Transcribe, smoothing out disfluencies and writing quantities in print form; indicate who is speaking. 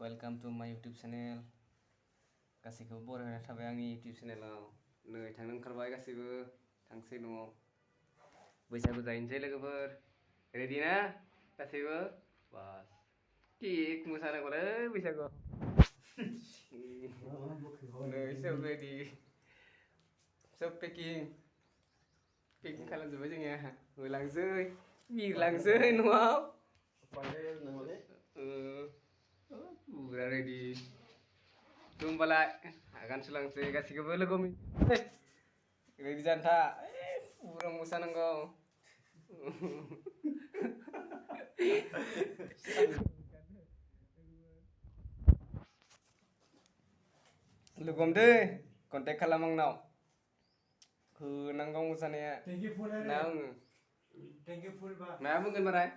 Speaker 1: Welcome to my YouTube channel. गासैखौबो बरायना थाबाय आंनि YouTube channelआव. नै थांनो ओंखारबाय गासैबो थांसै न'आव. बैसागु जाहैनोसै लोगोफोर. रेडि ना? गासैबो? बास. टिक मोसानांगौलै बैसागुआव. नै सब रेडि. सब पेकिं. पेकिं खालामजोब्बाय जोंनिया. होलांसै. बिरलांसै न'आव. Udah ready. Jumpa lagi. Akan selangsung kasih ke belu kami. Ready janta. Kurang musa nengkau. Lu kom deh. Kontak kalamang nau. Ke nangkau musa nih.
Speaker 2: Thank you full.
Speaker 1: Nang.
Speaker 2: Thank you full ba.
Speaker 1: Nah, mungkin mana?